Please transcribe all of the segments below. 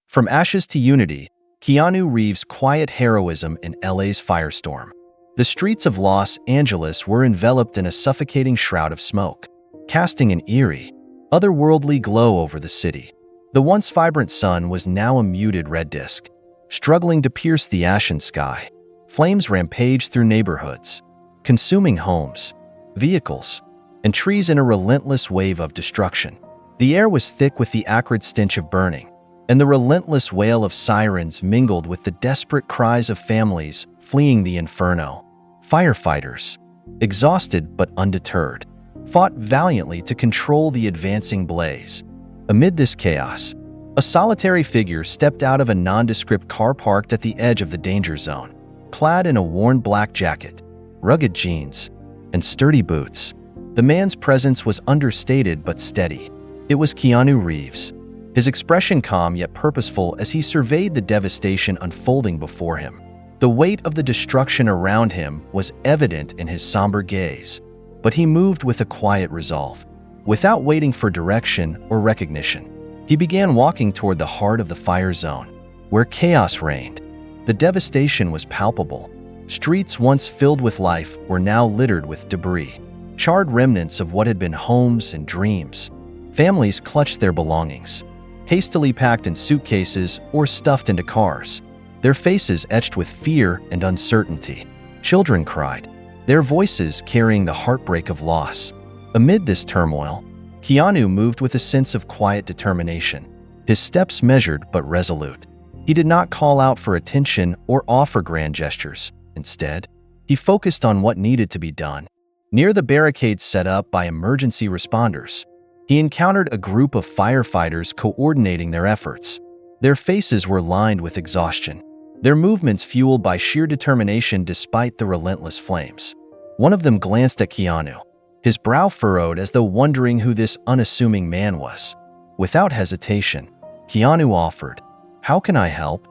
From ashes to unity, Keanu Reeves' quiet heroism in LA's firestorm. The streets of Los Angeles were enveloped in a suffocating shroud of smoke, casting an eerie, otherworldly glow over the city. The once vibrant sun was now a muted red disk, struggling to pierce the ashen sky. Flames rampaged through neighborhoods, consuming homes, vehicles, and trees in a relentless wave of destruction. The air was thick with the acrid stench of burning, and the relentless wail of sirens mingled with the desperate cries of families fleeing the inferno. Firefighters, exhausted but undeterred, fought valiantly to control the advancing blaze. Amid this chaos, a solitary figure stepped out of a nondescript car parked at the edge of the danger zone. Clad in a worn black jacket, rugged jeans, and sturdy boots, the man's presence was understated but steady. It was Keanu Reeves, his expression calm yet purposeful as he surveyed the devastation unfolding before him. The weight of the destruction around him was evident in his somber gaze, but he moved with a quiet resolve. Without waiting for direction or recognition, he began walking toward the heart of the fire zone, where chaos reigned. The devastation was palpable. Streets once filled with life were now littered with debris, charred remnants of what had been homes and dreams. Families clutched their belongings, hastily packed in suitcases or stuffed into cars, their faces etched with fear and uncertainty. Children cried, their voices carrying the heartbreak of loss. Amid this turmoil, Keanu moved with a sense of quiet determination, his steps measured but resolute. He did not call out for attention or offer grand gestures. Instead, he focused on what needed to be done. Near the barricades set up by emergency responders, he encountered a group of firefighters coordinating their efforts. Their faces were lined with exhaustion, their movements fueled by sheer determination despite the relentless flames. One of them glanced at Keanu, his brow furrowed as though wondering who this unassuming man was. Without hesitation, Keanu offered, "How can I help?"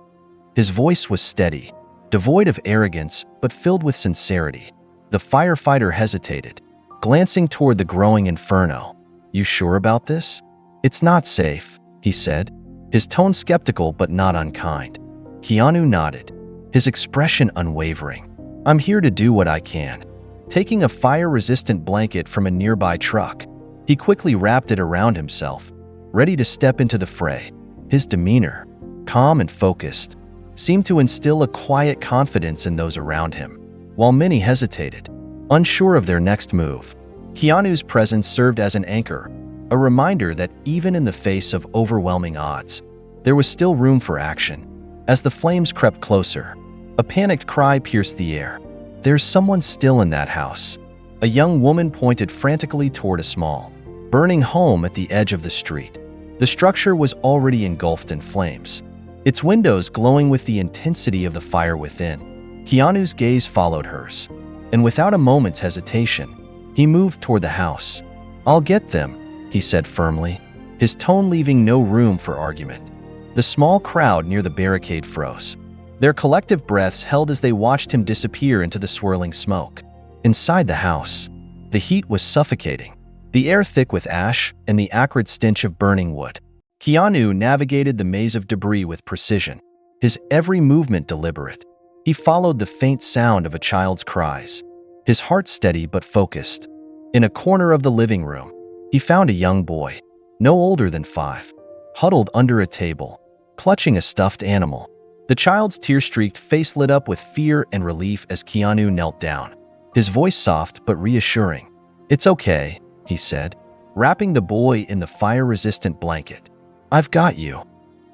His voice was steady, devoid of arrogance but filled with sincerity. The firefighter hesitated, glancing toward the growing inferno. "You sure about this?" "It's not safe," he said, his tone skeptical but not unkind. Keanu nodded, his expression unwavering. "I'm here to do what I can." Taking a fire-resistant blanket from a nearby truck, he quickly wrapped it around himself, ready to step into the fray. His demeanor, calm and focused, seemed to instill a quiet confidence in those around him. While many hesitated, unsure of their next move, Keanu's presence served as an anchor, a reminder that even in the face of overwhelming odds, there was still room for action. As the flames crept closer, a panicked cry pierced the air. "There's someone still in that house." A young woman pointed frantically toward a small, burning home at the edge of the street. The structure was already engulfed in flames, its windows glowing with the intensity of the fire within. Keanu's gaze followed hers, and without a moment's hesitation, he moved toward the house. "I'll get them," he said firmly, his tone leaving no room for argument. The small crowd near the barricade froze, their collective breaths held as they watched him disappear into the swirling smoke. Inside the house, the heat was suffocating, the air thick with ash and the acrid stench of burning wood. Keanu navigated the maze of debris with precision, his every movement deliberate. He followed the faint sound of a child's cries, his heart steady but focused. In a corner of the living room, he found a young boy, no older than 5, huddled under a table, clutching a stuffed animal. The child's tear-streaked face lit up with fear and relief as Keanu knelt down, his voice soft but reassuring. "It's okay," he said, wrapping the boy in the fire-resistant blanket. "I've got you."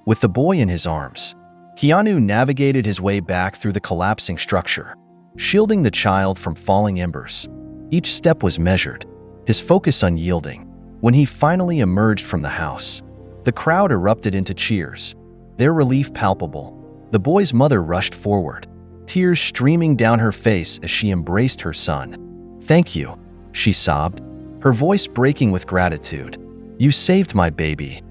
With the boy in his arms, Keanu navigated his way back through the collapsing structure, shielding the child from falling embers. Each step was measured, his focus unyielding. When he finally emerged from the house, the crowd erupted into cheers, their relief palpable. The boy's mother rushed forward, tears streaming down her face as she embraced her son. "Thank you," she sobbed, her voice breaking with gratitude. "You saved my baby."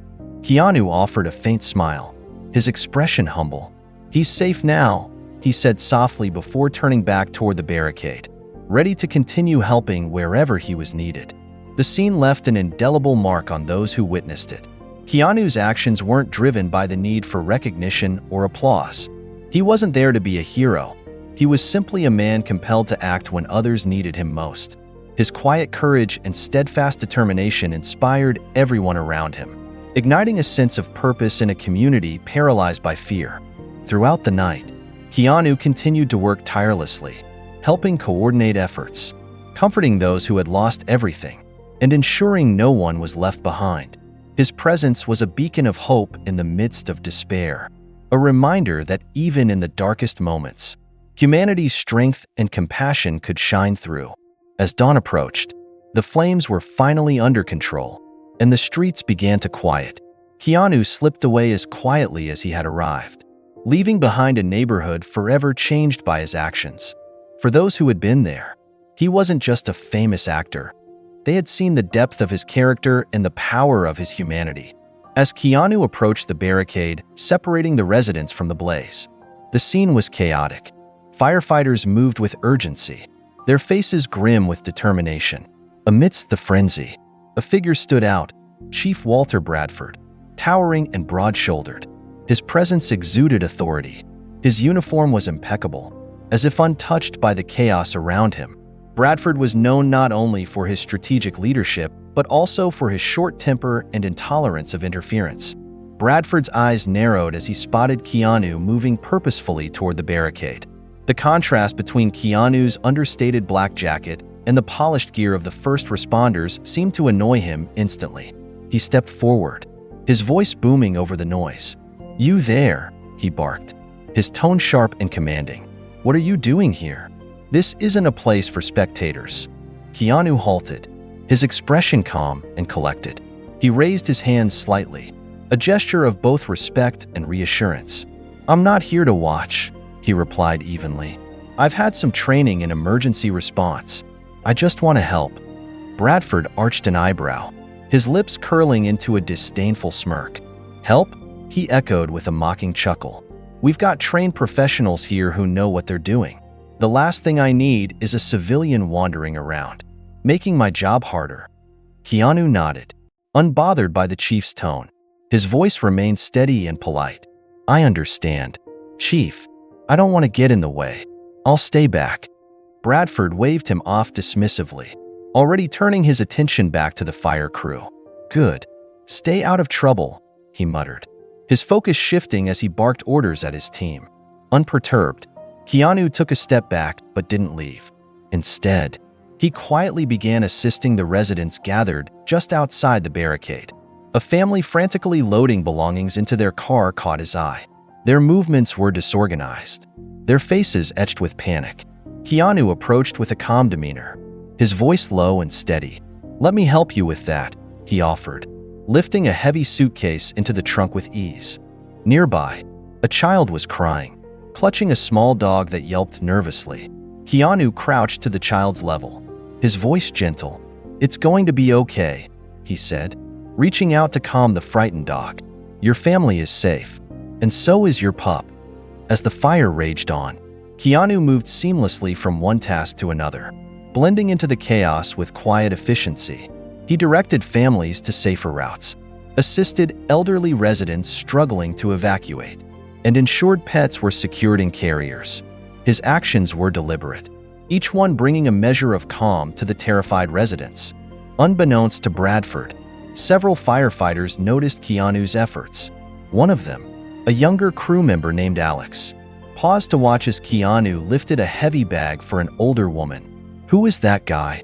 Keanu offered a faint smile, his expression humble. "He's safe now," he said softly before turning back toward the barricade, ready to continue helping wherever he was needed. The scene left an indelible mark on those who witnessed it. Keanu's actions weren't driven by the need for recognition or applause. He wasn't there to be a hero. He was simply a man compelled to act when others needed him most. His quiet courage and steadfast determination inspired everyone around him, igniting a sense of purpose in a community paralyzed by fear. Throughout the night, Keanu continued to work tirelessly, helping coordinate efforts, comforting those who had lost everything, and ensuring no one was left behind. His presence was a beacon of hope in the midst of despair, a reminder that even in the darkest moments, humanity's strength and compassion could shine through. As dawn approached, the flames were finally under control, and the streets began to quiet. Keanu slipped away as quietly as he had arrived, leaving behind a neighborhood forever changed by his actions. For those who had been there, he wasn't just a famous actor. They had seen the depth of his character and the power of his humanity. As Keanu approached the barricade, separating the residents from the blaze, the scene was chaotic. Firefighters moved with urgency, their faces grim with determination. Amidst the frenzy, a figure stood out, Chief Walter Bradford, towering and broad-shouldered. His presence exuded authority. His uniform was impeccable, as if untouched by the chaos around him. Bradford was known not only for his strategic leadership, but also for his short temper and intolerance of interference. Bradford's eyes narrowed as he spotted Keanu moving purposefully toward the barricade. The contrast between Keanu's understated black jacket and the polished gear of the first responders seemed to annoy him instantly. He stepped forward, his voice booming over the noise. "You there," he barked, his tone sharp and commanding. "What are you doing here? This isn't a place for spectators." Keanu halted, his expression calm and collected. He raised his hands slightly, a gesture of both respect and reassurance. "I'm not here to watch," he replied evenly. "I've had some training in emergency response. I just want to help." Bradford arched an eyebrow, his lips curling into a disdainful smirk. "Help?" he echoed with a mocking chuckle. "We've got trained professionals here who know what they're doing. The last thing I need is a civilian wandering around, making my job harder." Keanu nodded, unbothered by the chief's tone. His voice remained steady and polite. "I understand, Chief. I don't want to get in the way. I'll stay back." Bradford waved him off dismissively, already turning his attention back to the fire crew. "Good. Stay out of trouble," he muttered, his focus shifting as he barked orders at his team. Unperturbed, Keanu took a step back but didn't leave. Instead, he quietly began assisting the residents gathered just outside the barricade. A family frantically loading belongings into their car caught his eye. Their movements were disorganized, their faces etched with panic. Keanu approached with a calm demeanor, his voice low and steady. "Let me help you with that," he offered, lifting a heavy suitcase into the trunk with ease. Nearby, a child was crying, clutching a small dog that yelped nervously. Keanu crouched to the child's level, his voice gentle. "It's going to be okay," he said, reaching out to calm the frightened dog. "Your family is safe, and so is your pup." As the fire raged on, Keanu moved seamlessly from one task to another, blending into the chaos with quiet efficiency. He directed families to safer routes, assisted elderly residents struggling to evacuate, and ensured pets were secured in carriers. His actions were deliberate, each one bringing a measure of calm to the terrified residents. Unbeknownst to Bradford, several firefighters noticed Keanu's efforts. One of them, a younger crew member named Alex, paused to watch as Keanu lifted a heavy bag for an older woman. "Who is that guy?"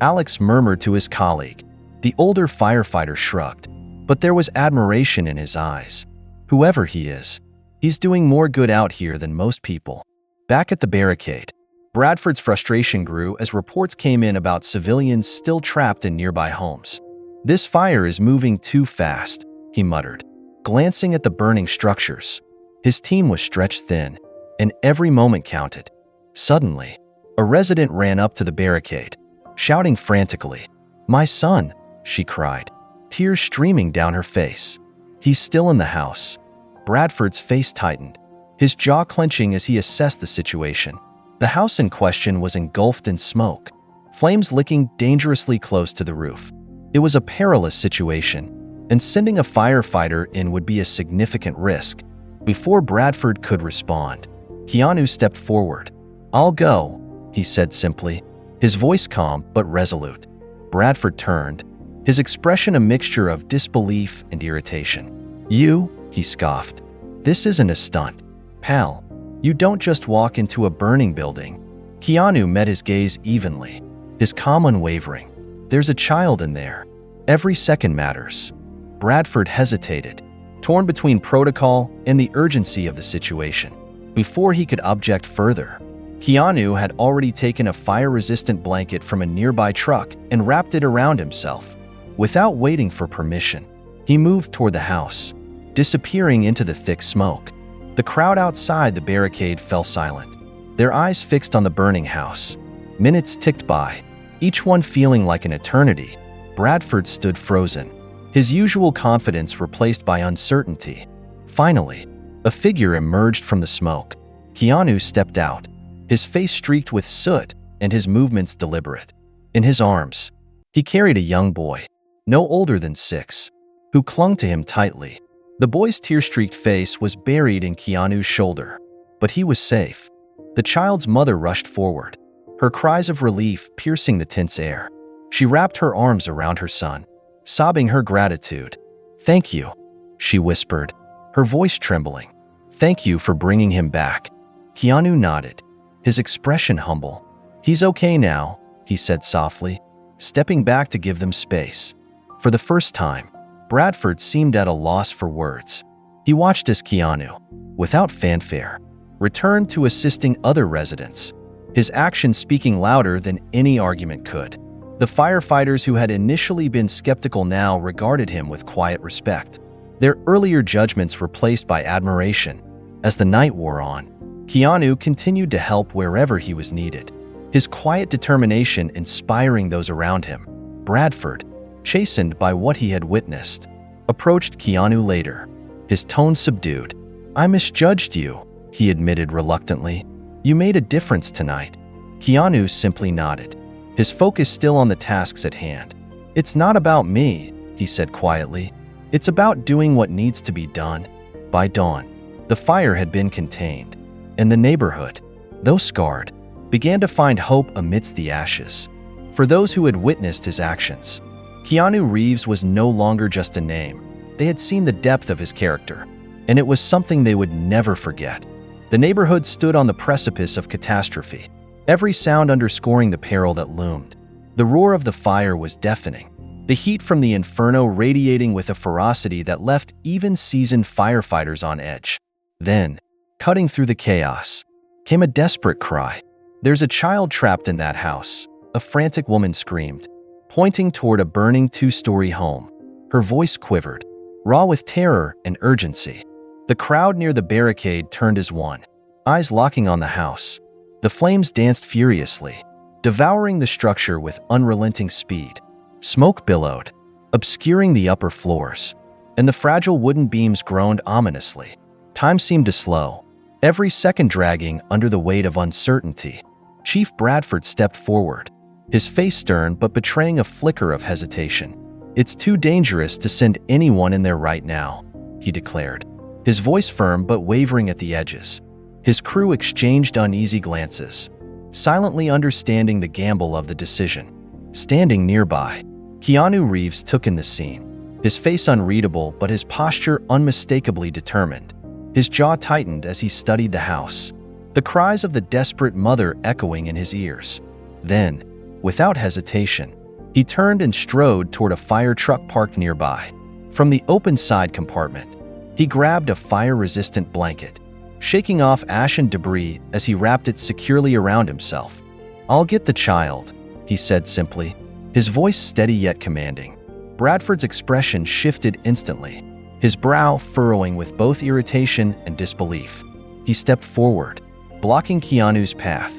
Alex murmured to his colleague. The older firefighter shrugged, but there was admiration in his eyes. "Whoever he is, he's doing more good out here than most people." Back at the barricade, Bradford's frustration grew as reports came in about civilians still trapped in nearby homes. "This fire is moving too fast," he muttered, glancing at the burning structures. His team was stretched thin, and every moment counted. Suddenly, a resident ran up to the barricade, shouting frantically. "My son," she cried, tears streaming down her face. "He's still in the house." Bradford's face tightened, his jaw clenching as he assessed the situation. The house in question was engulfed in smoke, flames licking dangerously close to the roof. It was a perilous situation, and sending a firefighter in would be a significant risk. Before Bradford could respond, Keanu stepped forward. "I'll go," he said simply, his voice calm but resolute. Bradford turned, his expression a mixture of disbelief and irritation. "You?" he scoffed. "This isn't a stunt. Pal, you don't just walk into a burning building." Keanu met his gaze evenly, his calm unwavering. "There's a child in there. Every second matters." Bradford hesitated, torn between protocol and the urgency of the situation. Before he could object further, Keanu had already taken a fire-resistant blanket from a nearby truck and wrapped it around himself. Without waiting for permission, he moved toward the house, disappearing into the thick smoke. The crowd outside the barricade fell silent, their eyes fixed on the burning house. Minutes ticked by, each one feeling like an eternity. Bradford stood frozen, his usual confidence replaced by uncertainty. Finally, a figure emerged from the smoke. Keanu stepped out, his face streaked with soot and his movements deliberate. In his arms, he carried a young boy, no older than 6, who clung to him tightly. The boy's tear-streaked face was buried in Keanu's shoulder, but he was safe. The child's mother rushed forward, her cries of relief piercing the tense air. She wrapped her arms around her son, sobbing her gratitude. "Thank you," she whispered, her voice trembling. "Thank you for bringing him back." Keanu nodded, his expression humble. "He's okay now," he said softly, stepping back to give them space. For the first time, Bradford seemed at a loss for words. He watched as Keanu, without fanfare, returned to assisting other residents, his actions speaking louder than any argument could. The firefighters who had initially been skeptical now regarded him with quiet respect, their earlier judgments replaced by admiration. As the night wore on, Keanu continued to help wherever he was needed, his quiet determination inspiring those around him. Bradford, chastened by what he had witnessed, approached Keanu later, his tone subdued. "I misjudged you," he admitted reluctantly. "You made a difference tonight." Keanu simply nodded, his focus still on the tasks at hand. "It's not about me," he said quietly. "It's about doing what needs to be done." By dawn, the fire had been contained, and the neighborhood, though scarred, began to find hope amidst the ashes. For those who had witnessed his actions, Keanu Reeves was no longer just a name. They had seen the depth of his character, and it was something they would never forget. The neighborhood stood on the precipice of catastrophe, every sound underscoring the peril that loomed. The roar of the fire was deafening, the heat from the inferno radiating with a ferocity that left even seasoned firefighters on edge. Then, cutting through the chaos, came a desperate cry. "There's a child trapped in that house," a frantic woman screamed, pointing toward a burning 2-story home. Her voice quivered, raw with terror and urgency. The crowd near the barricade turned as one, eyes locking on the house. The flames danced furiously, devouring the structure with unrelenting speed. Smoke billowed, obscuring the upper floors, and the fragile wooden beams groaned ominously. Time seemed to slow, every second dragging under the weight of uncertainty. Chief Bradford stepped forward, his face stern but betraying a flicker of hesitation. "It's too dangerous to send anyone in there right now," he declared, his voice firm but wavering at the edges. His crew exchanged uneasy glances, silently understanding the gamble of the decision. Standing nearby, Keanu Reeves took in the scene, his face unreadable but his posture unmistakably determined. His jaw tightened as he studied the house, the cries of the desperate mother echoing in his ears. Then, without hesitation, he turned and strode toward a fire truck parked nearby. From the open side compartment, he grabbed a fire-resistant blanket, shaking off ash and debris as he wrapped it securely around himself. "I'll get the child," he said simply, his voice steady yet commanding. Bradford's expression shifted instantly, his brow furrowing with both irritation and disbelief. He stepped forward, blocking Keanu's path.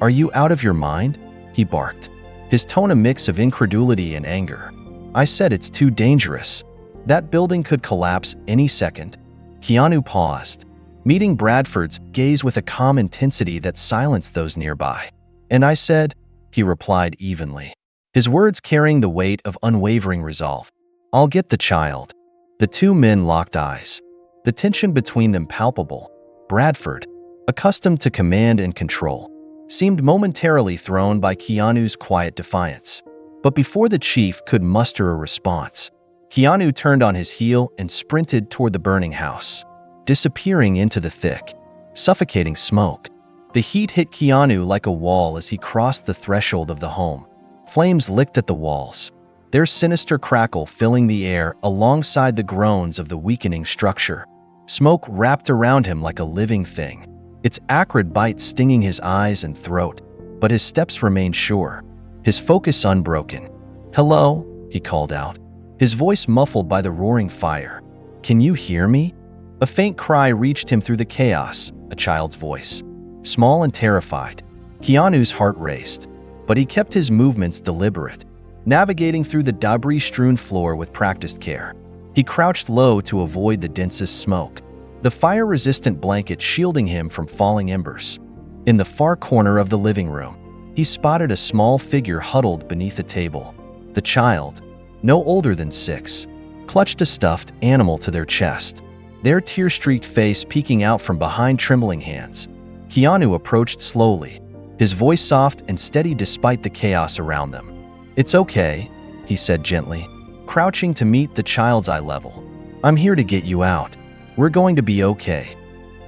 "Are you out of your mind?" he barked, his tone a mix of incredulity and anger. "I said it's too dangerous. That building could collapse any second." Keanu paused, meeting Bradford's gaze with a calm intensity that silenced those nearby. "And I said," he replied evenly, his words carrying the weight of unwavering resolve, "I'll get the child." The two men locked eyes, the tension between them palpable. Bradford, accustomed to command and control, seemed momentarily thrown by Keanu's quiet defiance. But before the chief could muster a response, Keanu turned on his heel and sprinted toward the burning house, disappearing into the thick, suffocating smoke. The heat hit Keanu like a wall as he crossed the threshold of the home. Flames licked at the walls, their sinister crackle filling the air alongside the groans of the weakening structure. Smoke wrapped around him like a living thing, its acrid bite stinging his eyes and throat, but his steps remained sure, his focus unbroken. "Hello?" he called out, his voice muffled by the roaring fire. "Can you hear me?" A faint cry reached him through the chaos, a child's voice. Small and terrified, Keanu's heart raced, but he kept his movements deliberate, navigating through the debris-strewn floor with practiced care. He crouched low to avoid the densest smoke, the fire-resistant blanket shielding him from falling embers. In the far corner of the living room, he spotted a small figure huddled beneath a table. The child, no older than 6, clutched a stuffed animal to their chest, their tear-streaked face peeking out from behind trembling hands. Keanu approached slowly, his voice soft and steady despite the chaos around them. "It's okay," he said gently, crouching to meet the child's eye level. "I'm here to get you out. We're going to be okay."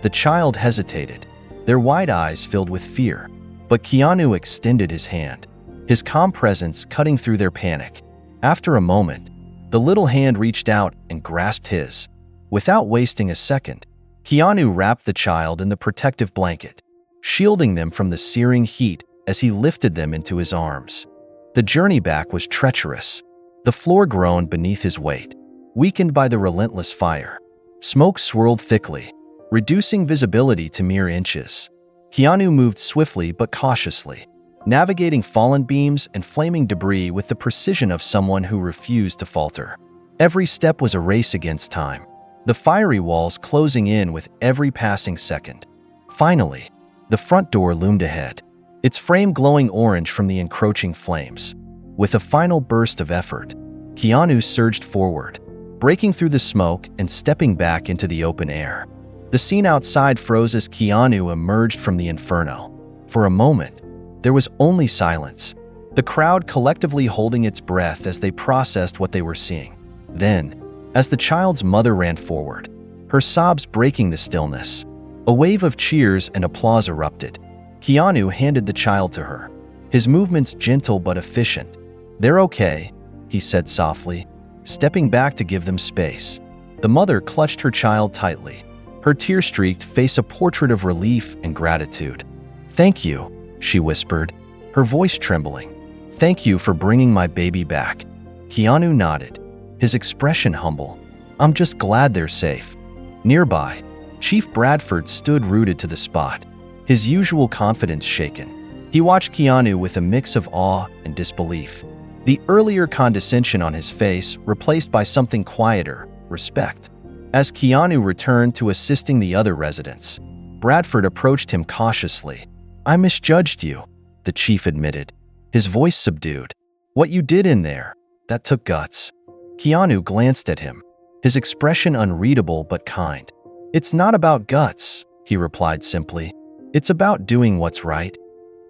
The child hesitated, their wide eyes filled with fear, but Keanu extended his hand, his calm presence cutting through their panic. After a moment, the little hand reached out and grasped his. Without wasting a second, Keanu wrapped the child in the protective blanket, shielding them from the searing heat as he lifted them into his arms. The journey back was treacherous. The floor groaned beneath his weight, weakened by the relentless fire. Smoke swirled thickly, reducing visibility to mere inches. Keanu moved swiftly but cautiously, navigating fallen beams and flaming debris with the precision of someone who refused to falter. Every step was a race against time, the fiery walls closing in with every passing second. Finally, the front door loomed ahead, its frame glowing orange from the encroaching flames. With a final burst of effort, Keanu surged forward, breaking through the smoke and stepping back into the open air. The scene outside froze as Keanu emerged from the inferno. For a moment, there was only silence, the crowd collectively holding its breath as they processed what they were seeing. Then, as the child's mother ran forward, her sobs breaking the stillness, a wave of cheers and applause erupted. Keanu handed the child to her, his movements gentle but efficient. "They're okay," he said softly, stepping back to give them space. The mother clutched her child tightly, her tear-streaked face a portrait of relief and gratitude. "Thank you," she whispered, her voice trembling. "Thank you for bringing my baby back." Keanu nodded, his expression humble. "I'm just glad they're safe." Nearby, Chief Bradford stood rooted to the spot, his usual confidence shaken. He watched Keanu with a mix of awe and disbelief, the earlier condescension on his face replaced by something quieter, respect. As Keanu returned to assisting the other residents, Bradford approached him cautiously. "I misjudged you," the chief admitted, his voice subdued. "What you did in there, that took guts." Keanu glanced at him, his expression unreadable but kind. "It's not about guts," he replied simply. "It's about doing what's right."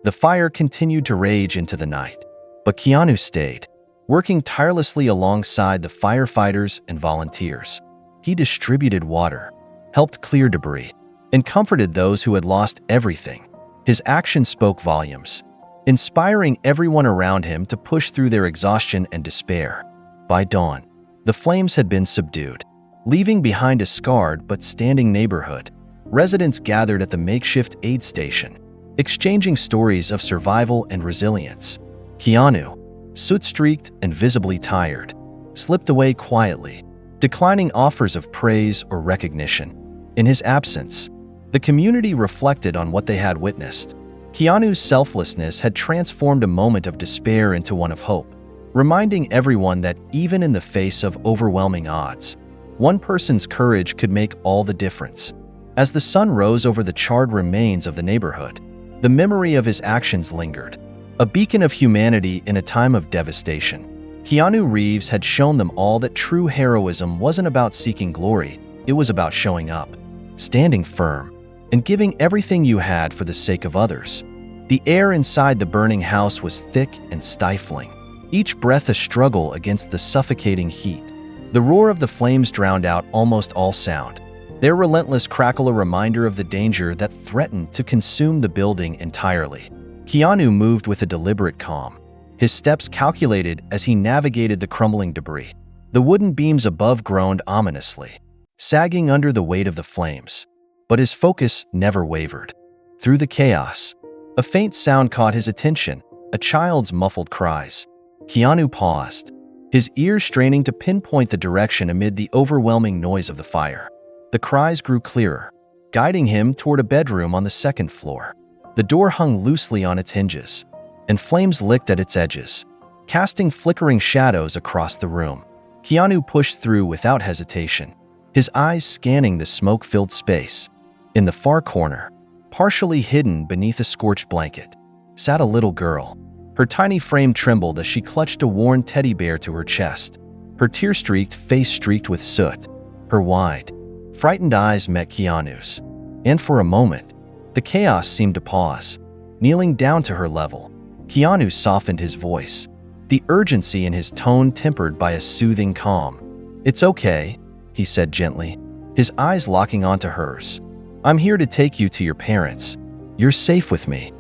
The fire continued to rage into the night, but Keanu stayed, working tirelessly alongside the firefighters and volunteers. He distributed water, helped clear debris, and comforted those who had lost everything. His actions spoke volumes, inspiring everyone around him to push through their exhaustion and despair. By dawn, the flames had been subdued, leaving behind a scarred but standing neighborhood. Residents gathered at the makeshift aid station, exchanging stories of survival and resilience. Keanu, soot-streaked and visibly tired, slipped away quietly, declining offers of praise or recognition. In his absence, the community reflected on what they had witnessed. Keanu's selflessness had transformed a moment of despair into one of hope, reminding everyone that even in the face of overwhelming odds, one person's courage could make all the difference. As the sun rose over the charred remains of the neighborhood, the memory of his actions lingered, a beacon of humanity in a time of devastation. Keanu Reeves had shown them all that true heroism wasn't about seeking glory, it was about showing up, standing firm, and giving everything you had for the sake of others. The air inside the burning house was thick and stifling, each breath a struggle against the suffocating heat. The roar of the flames drowned out almost all sound, their relentless crackle a reminder of the danger that threatened to consume the building entirely. Keanu moved with a deliberate calm, his steps calculated as he navigated the crumbling debris. The wooden beams above groaned ominously, sagging under the weight of the flames. But his focus never wavered. Through the chaos, a faint sound caught his attention, a child's muffled cries. Keanu paused, his ears straining to pinpoint the direction amid the overwhelming noise of the fire. The cries grew clearer, guiding him toward a bedroom on the second floor. The door hung loosely on its hinges, and flames licked at its edges, casting flickering shadows across the room. Keanu pushed through without hesitation, his eyes scanning the smoke-filled space. In the far corner, partially hidden beneath a scorched blanket, sat a little girl. Her tiny frame trembled as she clutched a worn teddy bear to her chest, her tear-streaked face streaked with soot. Her wide, frightened eyes met Keanu's, and for a moment, the chaos seemed to pause. Kneeling down to her level, Keanu softened his voice, the urgency in his tone tempered by a soothing calm. "It's okay," he said gently, his eyes locking onto hers. "I'm here to take you to your parents. You're safe with me."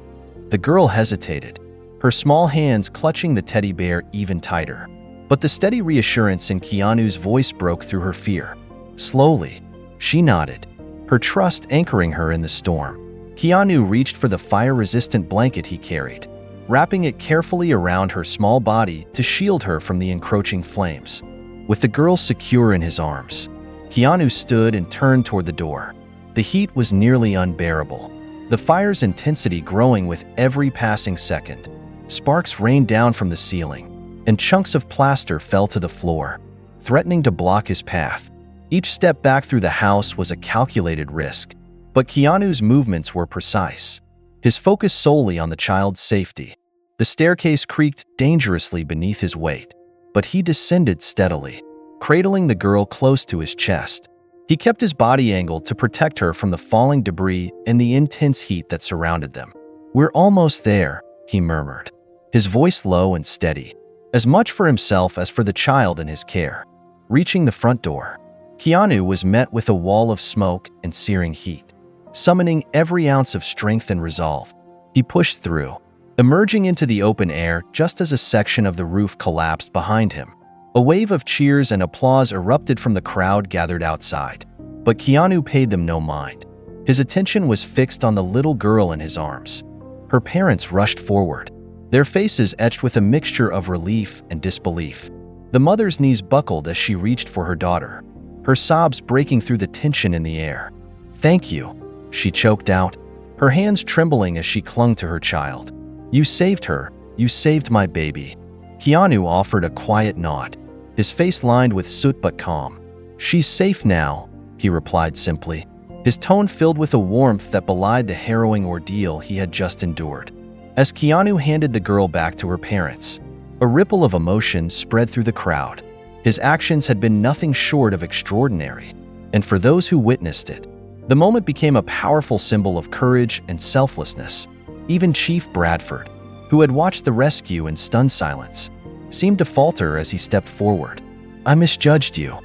The girl hesitated, her small hands clutching the teddy bear even tighter. But the steady reassurance in Keanu's voice broke through her fear. Slowly, she nodded, her trust anchoring her in the storm. Keanu reached for the fire-resistant blanket he carried, wrapping it carefully around her small body to shield her from the encroaching flames. With the girl secure in his arms, Keanu stood and turned toward the door. The heat was nearly unbearable, the fire's intensity growing with every passing second. Sparks rained down from the ceiling, and chunks of plaster fell to the floor, threatening to block his path. Each step back through the house was a calculated risk, but Keanu's movements were precise, his focus solely on the child's safety. The staircase creaked dangerously beneath his weight, but he descended steadily, cradling the girl close to his chest. He kept his body angled to protect her from the falling debris and the intense heat that surrounded them. "We're almost there," he murmured, his voice low and steady, as much for himself as for the child in his care. Reaching the front door, Keanu was met with a wall of smoke and searing heat. Summoning every ounce of strength and resolve, he pushed through, emerging into the open air just as a section of the roof collapsed behind him. A wave of cheers and applause erupted from the crowd gathered outside, but Keanu paid them no mind. His attention was fixed on the little girl in his arms. Her parents rushed forward, their faces etched with a mixture of relief and disbelief. The mother's knees buckled as she reached for her daughter, her sobs breaking through the tension in the air. "Thank you," she choked out, her hands trembling as she clung to her child. "You saved her. You saved my baby." Keanu offered a quiet nod, his face lined with soot but calm. "She's safe now," he replied simply, his tone filled with a warmth that belied the harrowing ordeal he had just endured. As Keanu handed the girl back to her parents, a ripple of emotion spread through the crowd. His actions had been nothing short of extraordinary, and for those who witnessed it, the moment became a powerful symbol of courage and selflessness. Even Chief Bradford, who had watched the rescue in stunned silence, seemed to falter as he stepped forward. "I misjudged you,"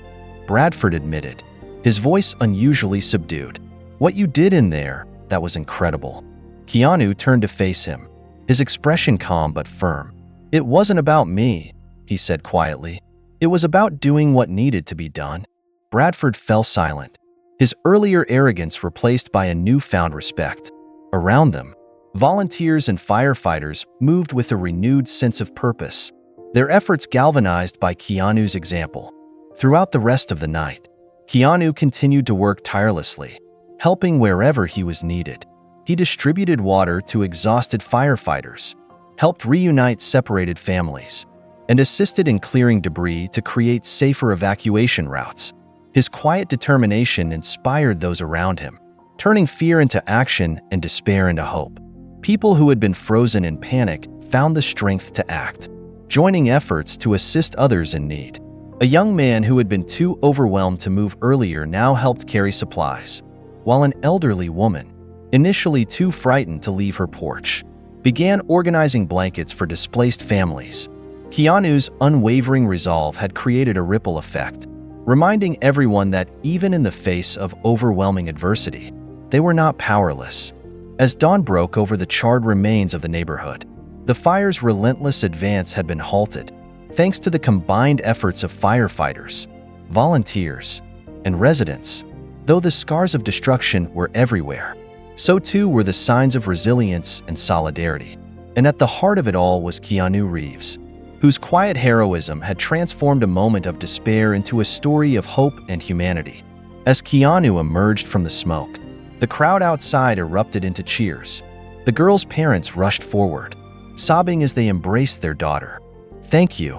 Bradford admitted, his voice unusually subdued. "What you did in there, that was incredible." Keanu turned to face him, his expression calm but firm. "It wasn't about me," he said quietly. "It was about doing what needed to be done." Bradford fell silent, his earlier arrogance replaced by a newfound respect. Around them, volunteers and firefighters moved with a renewed sense of purpose, their efforts galvanized by Keanu's example. Throughout the rest of the night, Keanu continued to work tirelessly, helping wherever he was needed. He distributed water to exhausted firefighters, helped reunite separated families, and assisted in clearing debris to create safer evacuation routes. His quiet determination inspired those around him, turning fear into action and despair into hope. People who had been frozen in panic found the strength to act. joining efforts to assist others in need. A young man who had been too overwhelmed to move earlier now helped carry supplies, while an elderly woman, initially too frightened to leave her porch, began organizing blankets for displaced families. Keanu's unwavering resolve had created a ripple effect, reminding everyone that even in the face of overwhelming adversity, they were not powerless. As dawn broke over the charred remains of the neighborhood, the fire's relentless advance had been halted, thanks to the combined efforts of firefighters, volunteers, and residents. Though the scars of destruction were everywhere, so too were the signs of resilience and solidarity. And at the heart of it all was Keanu Reeves, whose quiet heroism had transformed a moment of despair into a story of hope and humanity. As Keanu emerged from the smoke, the crowd outside erupted into cheers. The girl's parents rushed forward, sobbing as they embraced their daughter. "Thank you,"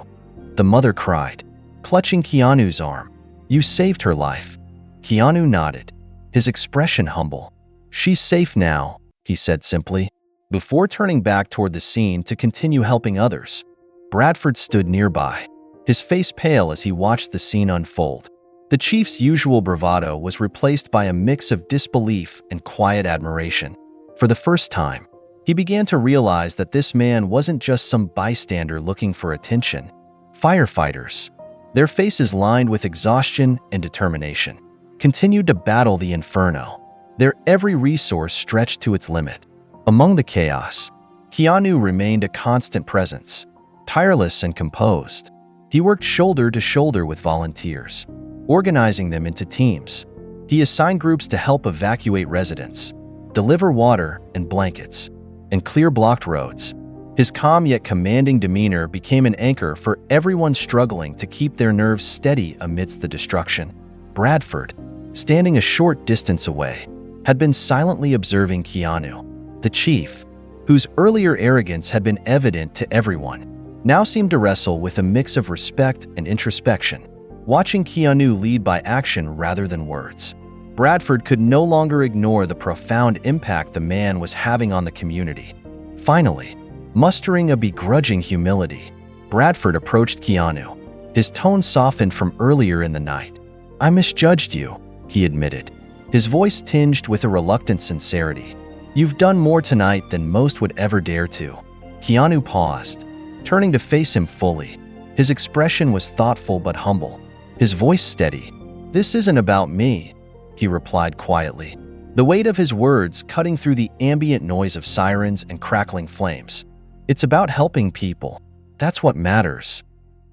the mother cried, clutching Keanu's arm. "You saved her life." Keanu nodded, his expression humble. "She's safe now," he said simply. Before turning back toward the scene to continue helping others, Bradford stood nearby, his face pale as he watched the scene unfold. The chief's usual bravado was replaced by a mix of disbelief and quiet admiration. For the first time, he began to realize that this man wasn't just some bystander looking for attention. Firefighters, their faces lined with exhaustion and determination, continued to battle the inferno, their every resource stretched to its limit. Among the chaos, Keanu remained a constant presence, tireless and composed. He worked shoulder to shoulder with volunteers, organizing them into teams. He assigned groups to help evacuate residents, deliver water and blankets, and clear blocked roads. His calm yet commanding demeanor became an anchor for everyone struggling to keep their nerves steady amidst the destruction. Bradford, standing a short distance away, had been silently observing Keanu. The chief, whose earlier arrogance had been evident to everyone, now seemed to wrestle with a mix of respect and introspection. Watching Keanu lead by action rather than words, Bradford could no longer ignore the profound impact the man was having on the community. Finally, mustering a begrudging humility, Bradford approached Keanu. His tone softened from earlier in the night. "I misjudged you," he admitted, his voice tinged with a reluctant sincerity. "You've done more tonight than most would ever dare to." Keanu paused, turning to face him fully. His expression was thoughtful but humble, his voice steady. "This isn't about me," he replied quietly, the weight of his words cutting through the ambient noise of sirens and crackling flames. "It's about helping people. That's what matters."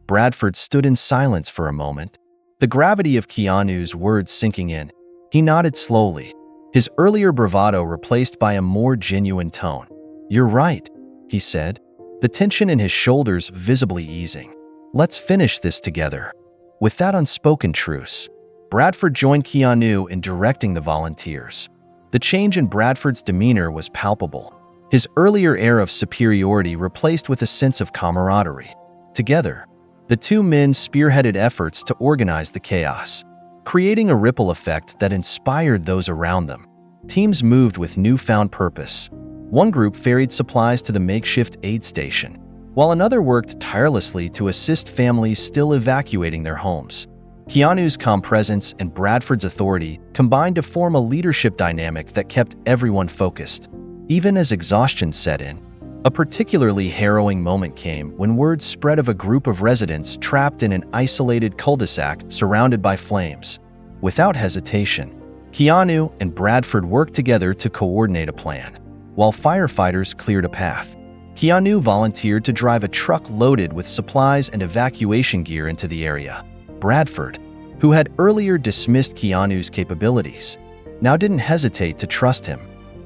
Bradford stood in silence for a moment, the gravity of Keanu's words sinking in. He nodded slowly, his earlier bravado replaced by a more genuine tone. "You're right," he said, the tension in his shoulders visibly easing. "Let's finish this together." With that unspoken truce, Bradford joined Keanu in directing the volunteers. The change in Bradford's demeanor was palpable, his earlier air of superiority replaced with a sense of camaraderie. Together, the two men spearheaded efforts to organize the chaos, creating a ripple effect that inspired those around them. Teams moved with newfound purpose. One group ferried supplies to the makeshift aid station, while another worked tirelessly to assist families still evacuating their homes. Keanu's calm presence and Bradford's authority combined to form a leadership dynamic that kept everyone focused, even as exhaustion set in. A particularly harrowing moment came when word spread of a group of residents trapped in an isolated cul-de-sac surrounded by flames. Without hesitation, Keanu and Bradford worked together to coordinate a plan. While firefighters cleared a path, Keanu volunteered to drive a truck loaded with supplies and evacuation gear into the area. Bradford, who had earlier dismissed Keanu's capabilities, now didn't hesitate to trust him.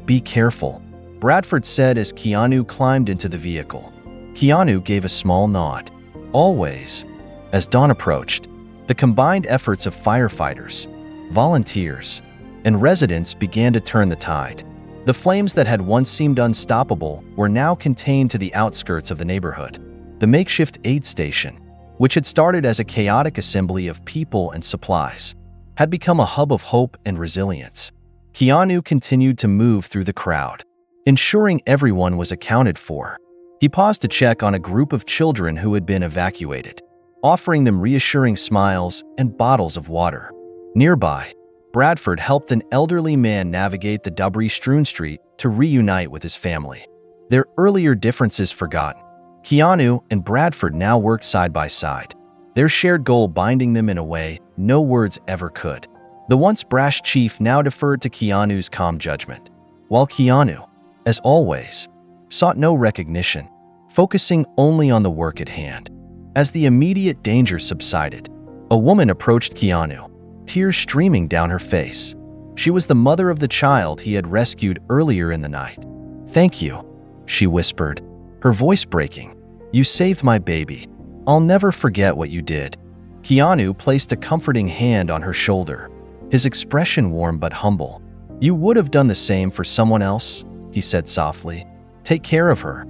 "Be careful," Bradford said as Keanu climbed into the vehicle. Keanu gave a small nod. "Always." As dawn approached, the combined efforts of firefighters, volunteers, and residents began to turn the tide. The flames that had once seemed unstoppable were now contained to the outskirts of the neighborhood. The makeshift aid station, which had started as a chaotic assembly of people and supplies, had become a hub of hope and resilience. Keanu continued to move through the crowd, ensuring everyone was accounted for. He paused to check on a group of children who had been evacuated, offering them reassuring smiles and bottles of water. Nearby, Bradford helped an elderly man navigate the debris-strewn street to reunite with his family. Their earlier differences forgotten, Keanu and Bradford now worked side by side, their shared goal binding them in a way no words ever could. The once brash chief now deferred to Keanu's calm judgment, while Keanu, as always, sought no recognition, focusing only on the work at hand. As the immediate danger subsided, a woman approached Keanu, tears streaming down her face. She was the mother of the child he had rescued earlier in the night. "Thank you," she whispered, her voice breaking. "You saved my baby. I'll never forget what you did." Keanu placed a comforting hand on her shoulder, his expression warm but humble. "You would have done the same for someone else," he said softly. "Take care of her."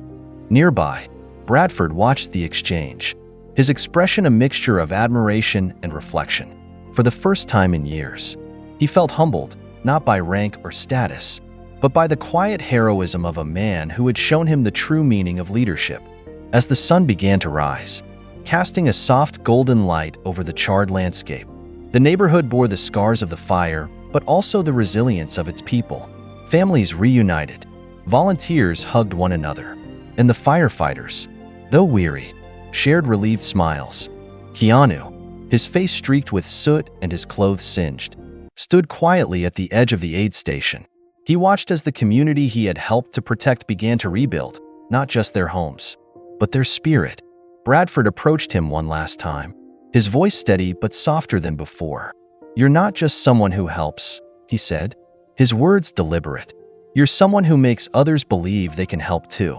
Nearby, Bradford watched the exchange, his expression a mixture of admiration and reflection. For the first time in years, he felt humbled, not by rank or status, but by the quiet heroism of a man who had shown him the true meaning of leadership. As the sun began to rise, casting a soft golden light over the charred landscape, the neighborhood bore the scars of the fire, but also the resilience of its people. Families reunited, volunteers hugged one another, and the firefighters, though weary, shared relieved smiles. Keanu, his face streaked with soot and his clothes singed, stood quietly at the edge of the aid station. He watched as the community he had helped to protect began to rebuild, not just their homes, but their spirit. Bradford approached him one last time, his voice steady but softer than before. "You're not just someone who helps," he said, his words deliberate. "You're someone who makes others believe they can help too."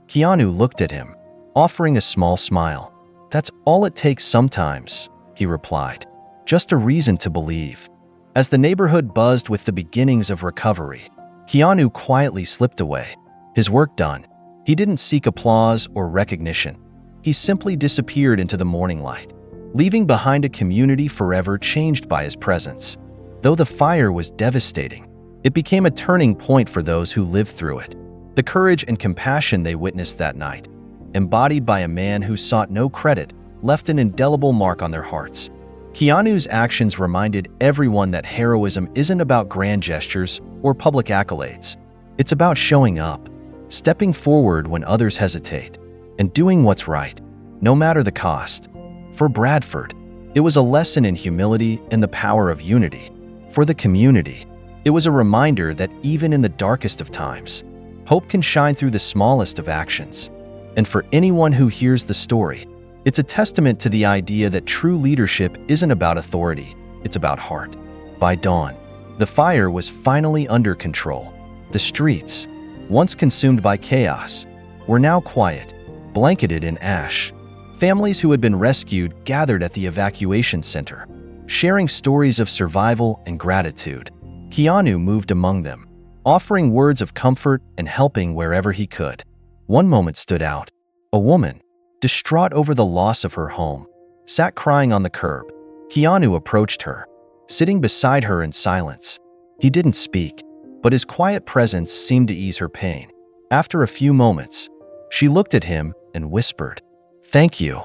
Keanu looked at him, offering a small smile. "That's all it takes sometimes," he replied. "Just a reason to believe." As the neighborhood buzzed with the beginnings of recovery, Keanu quietly slipped away, his work done. He didn't seek applause or recognition. He simply disappeared into the morning light, leaving behind a community forever changed by his presence. Though the fire was devastating, it became a turning point for those who lived through it. The courage and compassion they witnessed that night, embodied by a man who sought no credit, left an indelible mark on their hearts. Keanu's actions reminded everyone that heroism isn't about grand gestures or public accolades. It's about showing up, stepping forward when others hesitate, and doing what's right, no matter the cost. For Bradford, it was a lesson in humility and the power of unity. For the community, it was a reminder that even in the darkest of times, hope can shine through the smallest of actions. And for anyone who hears the story, it's a testament to the idea that true leadership isn't about authority, it's about heart. By dawn, the fire was finally under control. The streets, once consumed by chaos, were now quiet, blanketed in ash. Families who had been rescued gathered at the evacuation center, sharing stories of survival and gratitude. Keanu moved among them, offering words of comfort and helping wherever he could. One moment stood out. A woman, distraught over the loss of her home, sat crying on the curb. Keanu approached her, sitting beside her in silence. He didn't speak, but his quiet presence seemed to ease her pain. After a few moments, she looked at him and whispered, "Thank you."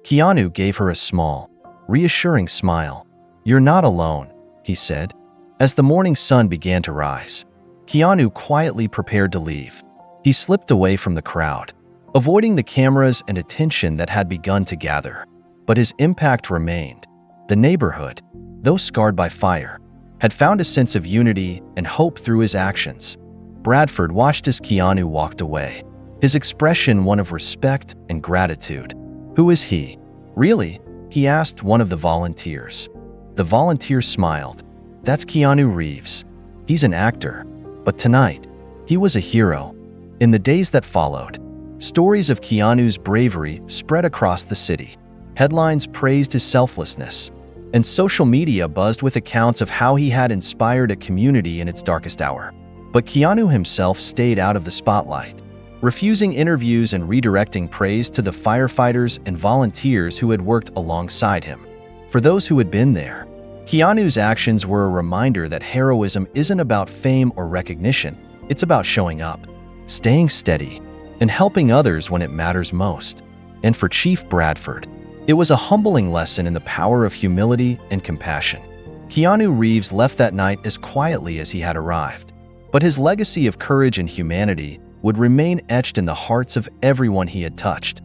Keanu gave her a small, reassuring smile. "You're not alone," he said. As the morning sun began to rise, Keanu quietly prepared to leave. He slipped away from the crowd, avoiding the cameras and attention that had begun to gather. But his impact remained. The neighborhood, though scarred by fire, had found a sense of unity and hope through his actions. Bradford watched as Keanu walked away, his expression one of respect and gratitude. "Who is he, really?" he asked one of the volunteers. The volunteer smiled. "That's Keanu Reeves. He's an actor. But tonight, he was a hero." In the days that followed, stories of Keanu's bravery spread across the city. Headlines praised his selflessness, and social media buzzed with accounts of how he had inspired a community in its darkest hour. But Keanu himself stayed out of the spotlight, refusing interviews and redirecting praise to the firefighters and volunteers who had worked alongside him. For those who had been there, Keanu's actions were a reminder that heroism isn't about fame or recognition, it's about showing up, staying steady, and helping others when it matters most. And for Chief Bradford, it was a humbling lesson in the power of humility and compassion. Keanu Reeves left that night as quietly as he had arrived, but his legacy of courage and humanity would remain etched in the hearts of everyone he had touched.